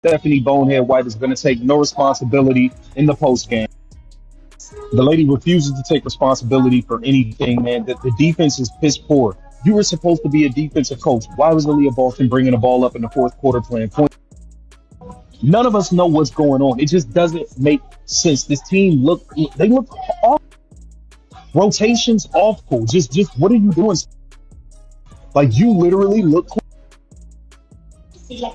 Stephanie Bonehead White is going to take no responsibility in the post game. The lady refuses to take responsibility for anything, man. The defense is piss poor. You were supposed to be a defensive coach. Why was Aaliyah Boston bringing the ball up in the fourth quarter playing point? None of us know what's going on. It just doesn't make sense. This team they look awful. Rotations awful. Just what are you doing? Like you literally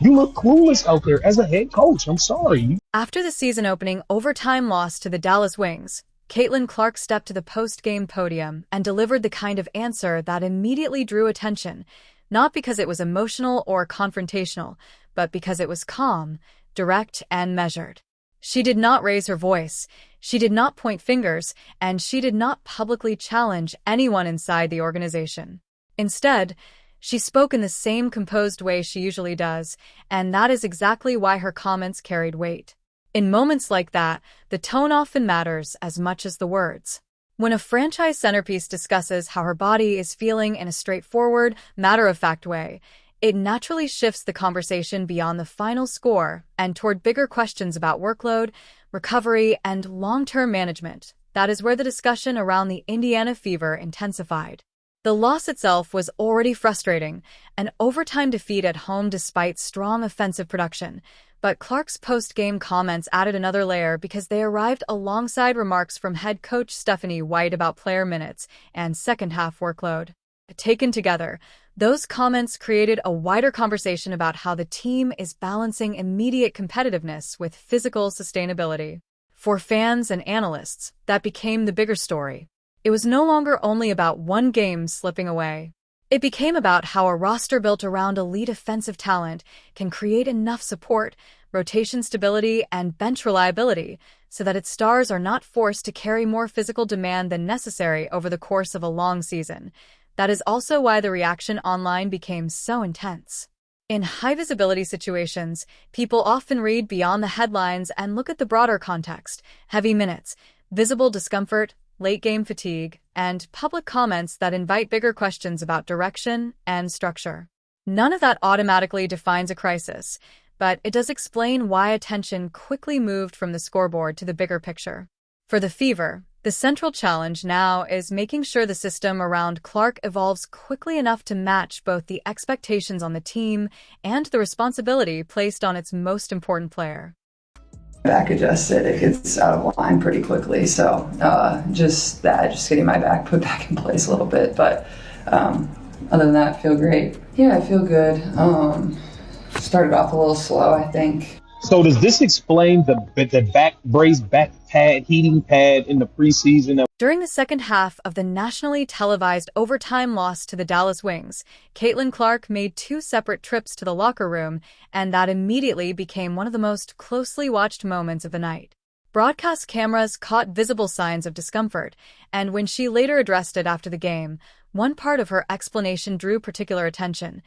you look clueless out there as a head coach. I'm sorry. After the season opening overtime loss to the Dallas Wings, Caitlin Clark stepped to the post-game podium and delivered the kind of answer that immediately drew attention, not because it was emotional or confrontational, but because it was calm, direct, and measured. She did not raise her voice, she did not point fingers, and she did not publicly challenge anyone inside the organization. Instead, she spoke in the same composed way she usually does, and that is exactly why her comments carried weight. In moments like that, the tone often matters as much as the words. When a franchise centerpiece discusses how her body is feeling in a straightforward, matter-of-fact way, it naturally shifts the conversation beyond the final score and toward bigger questions about workload, recovery, and long-term management. That is where the discussion around the Indiana Fever intensified. The loss itself was already frustrating, an overtime defeat at home despite strong offensive production. But Clark's post-game comments added another layer because they arrived alongside remarks from head coach Stephanie White about player minutes and second-half workload. Taken together, those comments created a wider conversation about how the team is balancing immediate competitiveness with physical sustainability. For fans and analysts, that became the bigger story. It was no longer only about one game slipping away. It became about how a roster built around elite offensive talent can create enough support, rotation stability, and bench reliability so that its stars are not forced to carry more physical demand than necessary over the course of a long season. That is also why the reaction online became so intense. In high-visibility situations, people often read beyond the headlines and look at the broader context: heavy minutes, visible discomfort, late-game fatigue, and public comments that invite bigger questions about direction and structure. None of that automatically defines a crisis, but it does explain why attention quickly moved from the scoreboard to the bigger picture. For the Fever, the central challenge now is making sure the system around Clark evolves quickly enough to match both the expectations on the team and the responsibility placed on its most important player. Back adjusted, it gets out of line pretty quickly, so just getting my back put back in place a little bit, but other than that, I feel great. Yeah, I feel good. Started off a little slow, I think. So does this explain the back brace, back pad, heating pad in the preseason? During the second half of the nationally televised overtime loss to the Dallas Wings, Caitlin Clark made 2 separate trips to the locker room, and that immediately became one of the most closely watched moments of the night. Broadcast cameras caught visible signs of discomfort, and when she later addressed it after the game, one part of her explanation drew particular attention.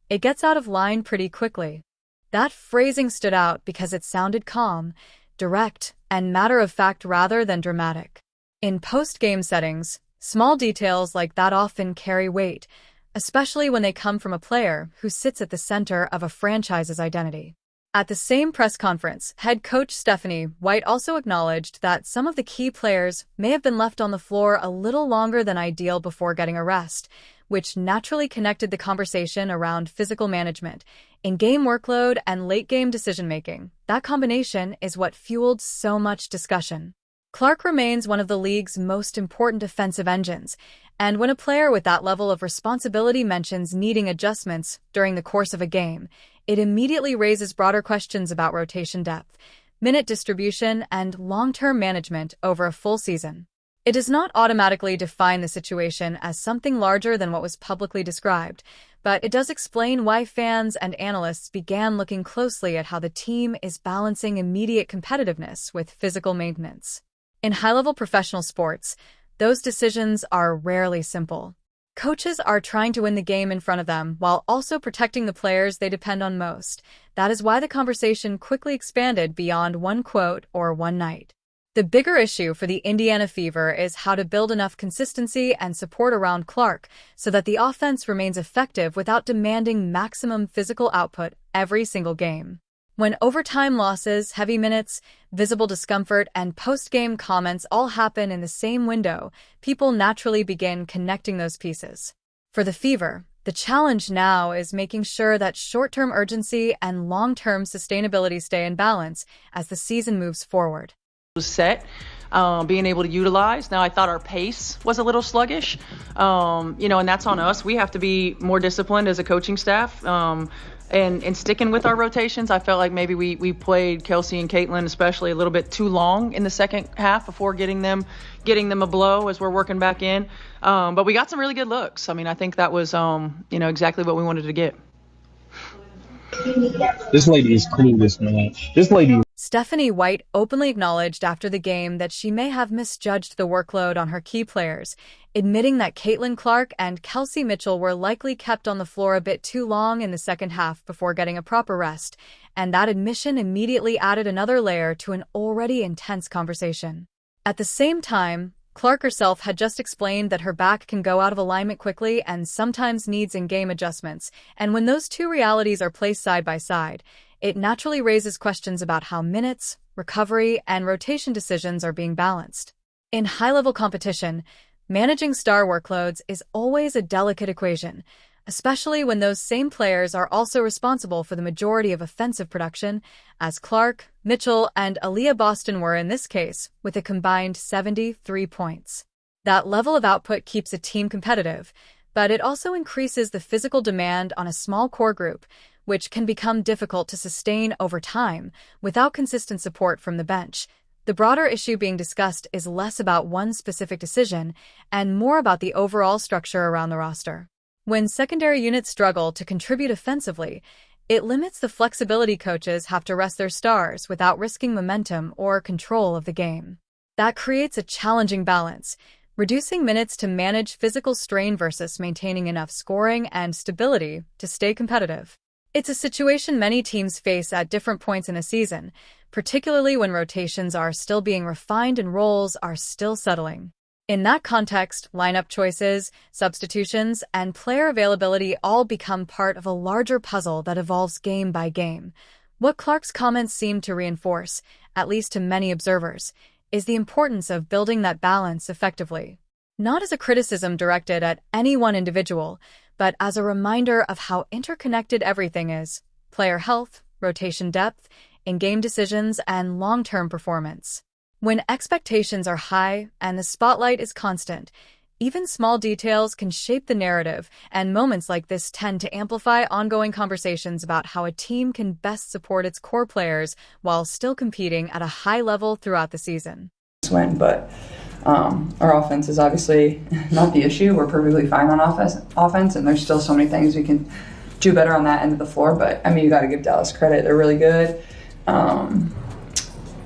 It gets out of line pretty quickly. That phrasing stood out because it sounded calm, direct, and matter-of-fact rather than dramatic. In post-game settings, small details like that often carry weight, especially when they come from a player who sits at the center of a franchise's identity. At the same press conference, head coach Stephanie White also acknowledged that some of the key players may have been left on the floor a little longer than ideal before getting a rest, which naturally connected the conversation around physical management, in-game workload, and late-game decision-making. That combination is what fueled so much discussion. Clark remains one of the league's most important defensive engines, and when a player with that level of responsibility mentions needing adjustments during the course of a game, it immediately raises broader questions about rotation depth, minute distribution, and long-term management over a full season. It does not automatically define the situation as something larger than what was publicly described, but it does explain why fans and analysts began looking closely at how the team is balancing immediate competitiveness with physical maintenance. In high-level professional sports, those decisions are rarely simple. Coaches are trying to win the game in front of them while also protecting the players they depend on most. That is why the conversation quickly expanded beyond one quote or one night. The bigger issue for the Indiana Fever is how to build enough consistency and support around Clark so that the offense remains effective without demanding maximum physical output every single game. When overtime losses, heavy minutes, visible discomfort, and post-game comments all happen in the same window, people naturally begin connecting those pieces. For the Fever, the challenge now is making sure that short-term urgency and long-term sustainability stay in balance as the season moves forward. Set, being able to utilize. Now, I thought our pace was a little sluggish, and that's on us. We have to be more disciplined as a coaching staff. And sticking with our rotations, I felt like maybe we played Kelsey and Caitlin especially a little bit too long in the second half before getting them a blow as we're working back in. But we got some really good looks. I mean, I think that was exactly what we wanted to get. This lady is clueless, man. This lady. Stephanie White openly acknowledged after the game that she may have misjudged the workload on her key players, admitting that Caitlin Clark and Kelsey Mitchell were likely kept on the floor a bit too long in the second half before getting a proper rest, and that admission immediately added another layer to an already intense conversation. At the same time, Clark herself had just explained that her back can go out of alignment quickly and sometimes needs in-game adjustments, and when those two realities are placed side by side, it naturally raises questions about how minutes, recovery, and rotation decisions are being balanced. In high-level competition, managing star workloads is always a delicate equation, especially when those same players are also responsible for the majority of offensive production, as Clark, Mitchell, and Aaliyah Boston were in this case, with a combined 73 points. That level of output keeps a team competitive, but it also increases the physical demand on a small core group, which can become difficult to sustain over time without consistent support from the bench. The broader issue being discussed is less about one specific decision and more about the overall structure around the roster. When secondary units struggle to contribute offensively, it limits the flexibility coaches have to rest their stars without risking momentum or control of the game. That creates a challenging balance, reducing minutes to manage physical strain versus maintaining enough scoring and stability to stay competitive. It's a situation many teams face at different points in a season, particularly when rotations are still being refined and roles are still settling. In that context, lineup choices, substitutions, and player availability all become part of a larger puzzle that evolves game by game. What Clark's comments seem to reinforce, at least to many observers, is the importance of building that balance effectively. Not as a criticism directed at any one individual, but as a reminder of how interconnected everything is: player health, rotation depth, in-game decisions, and long-term performance. When expectations are high and the spotlight is constant, even small details can shape the narrative, and moments like this tend to amplify ongoing conversations about how a team can best support its core players while still competing at a high level throughout the season. But our offense is obviously not the issue. We're perfectly fine on offense, and there's still so many things we can do better on that end of the floor. But, I mean, you got to give Dallas credit. They're really good.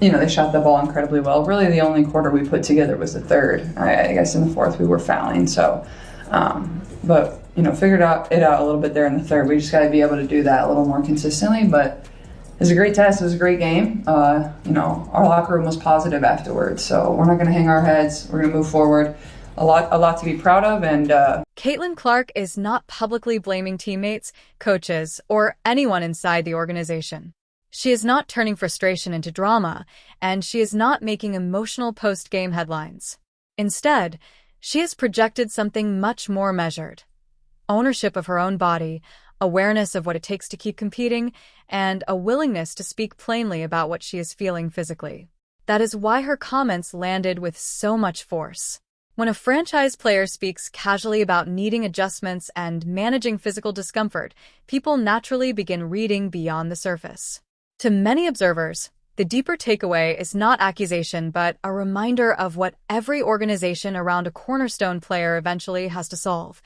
They shot the ball incredibly well. Really, the only quarter we put together was the third. I guess in the fourth we were fouling. So, figured it out a little bit there in the third. We just got to be able to do that a little more consistently. But it was a great test. It was a great game. Our locker room was positive afterwards. So we're not going to hang our heads. We're going to move forward. A lot to be proud of. And Caitlin Clark is not publicly blaming teammates, coaches, or anyone inside the organization. She is not turning frustration into drama, and she is not making emotional post-game headlines. Instead, she has projected something much more measured: ownership of her own body, awareness of what it takes to keep competing, and a willingness to speak plainly about what she is feeling physically. That is why her comments landed with so much force. When a franchise player speaks casually about needing adjustments and managing physical discomfort, people naturally begin reading beyond the surface. To many observers, the deeper takeaway is not accusation but a reminder of what every organization around a cornerstone player eventually has to solve: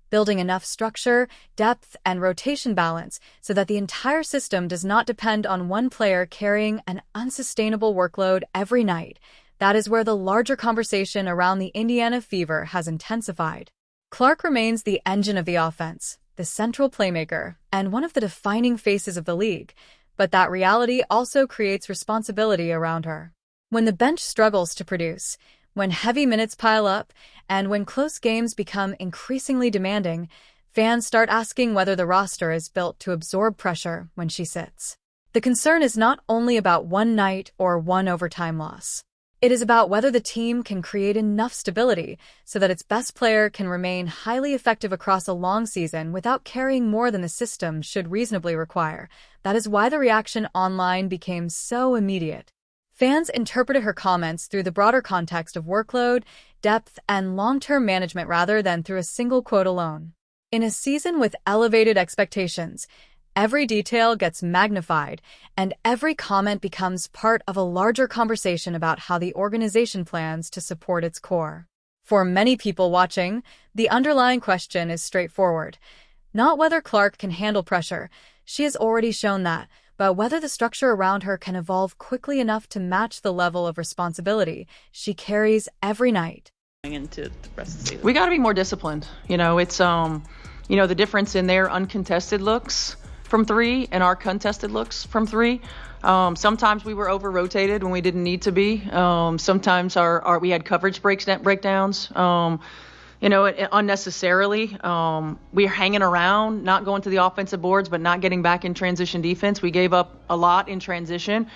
building enough structure, depth, and rotation balance so that the entire system does not depend on one player carrying an unsustainable workload every night. That is where the larger conversation around the Indiana Fever has intensified. Clark remains the engine of the offense, the central playmaker, and one of the defining faces of the league. But that reality also creates responsibility around her. When the bench struggles to produce, when heavy minutes pile up, and when close games become increasingly demanding, fans start asking whether the roster is built to absorb pressure when she sits. The concern is not only about one night or one overtime loss. It is about whether the team can create enough stability so that its best player can remain highly effective across a long season without carrying more than the system should reasonably require. That is why the reaction online became so immediate. Fans interpreted her comments through the broader context of workload, depth, and long-term management rather than through a single quote alone. In a season with elevated expectations, every detail gets magnified, and every comment becomes part of a larger conversation about how the organization plans to support its core. For many people watching, the underlying question is straightforward. Not whether Clark can handle pressure, she has already shown that, but whether the structure around her can evolve quickly enough to match the level of responsibility she carries every night. Into the rest of the season. We got to be more disciplined. It's the difference in their uncontested looks from three and our contested looks from three. Sometimes we were over-rotated when we didn't need to be. Sometimes we had coverage breakdowns, unnecessarily. We were hanging around, not going to the offensive boards, but not getting back in transition defense. We gave up a lot in transition.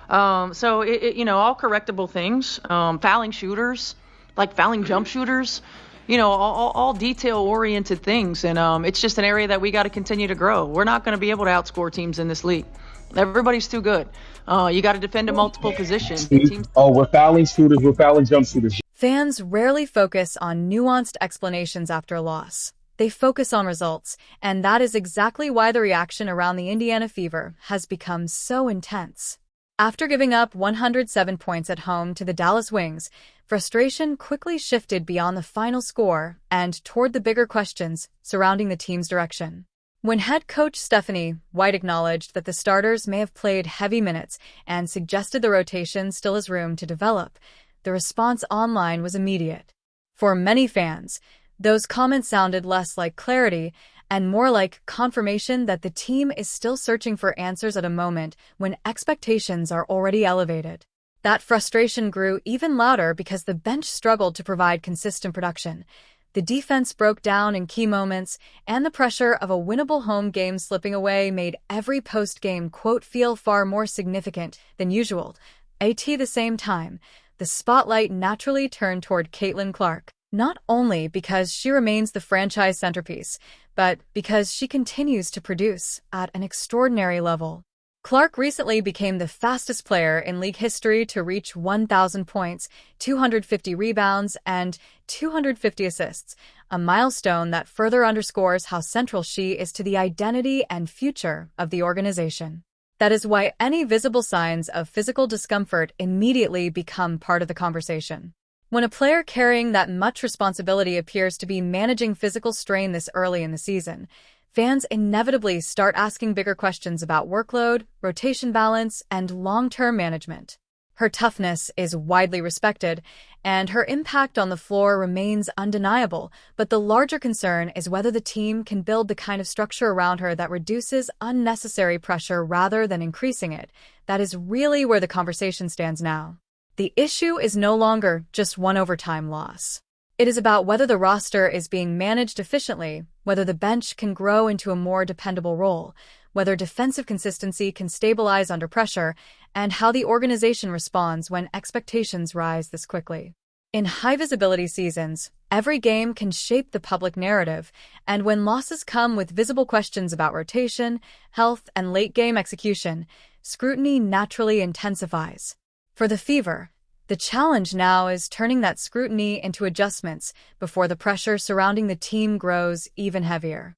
All correctable things. Fouling shooters, like fouling jump shooters. All detail-oriented things, and it's just an area that we got to continue to grow. We're not going to be able to outscore teams in this league. Everybody's too good. You got to defend at multiple positions. We're fouling shooters, we're fouling jump shooters. Fans rarely focus on nuanced explanations after a loss. They focus on results, and that is exactly why the reaction around the Indiana Fever has become so intense. After giving up 107 points at home to the Dallas Wings, frustration quickly shifted beyond the final score and toward the bigger questions surrounding the team's direction. When head coach Stephanie White acknowledged that the starters may have played heavy minutes and suggested the rotation still has room to develop, the response online was immediate. For many fans, those comments sounded less like clarity and more like confirmation that the team is still searching for answers at a moment when expectations are already elevated. That frustration grew even louder because the bench struggled to provide consistent production. The defense broke down in key moments, and the pressure of a winnable home game slipping away made every post-game quote feel far more significant than usual. At the same time, the spotlight naturally turned toward Caitlin Clark, not only because she remains the franchise centerpiece, but because she continues to produce at an extraordinary level. Clark recently became the fastest player in league history to reach 1,000 points, 250 rebounds, and 250 assists, a milestone that further underscores how central she is to the identity and future of the organization. That is why any visible signs of physical discomfort immediately become part of the conversation. When a player carrying that much responsibility appears to be managing physical strain this early in the season, fans inevitably start asking bigger questions about workload, rotation balance, and long-term management. Her toughness is widely respected, and her impact on the floor remains undeniable, but the larger concern is whether the team can build the kind of structure around her that reduces unnecessary pressure rather than increasing it. That is really where the conversation stands now. The issue is no longer just one overtime loss. It is about whether the roster is being managed efficiently, whether the bench can grow into a more dependable role, whether defensive consistency can stabilize under pressure, and how the organization responds when expectations rise this quickly. In high-visibility seasons, every game can shape the public narrative, and when losses come with visible questions about rotation, health, and late-game execution, scrutiny naturally intensifies. For the Fever, the challenge now is turning that scrutiny into adjustments before the pressure surrounding the team grows even heavier.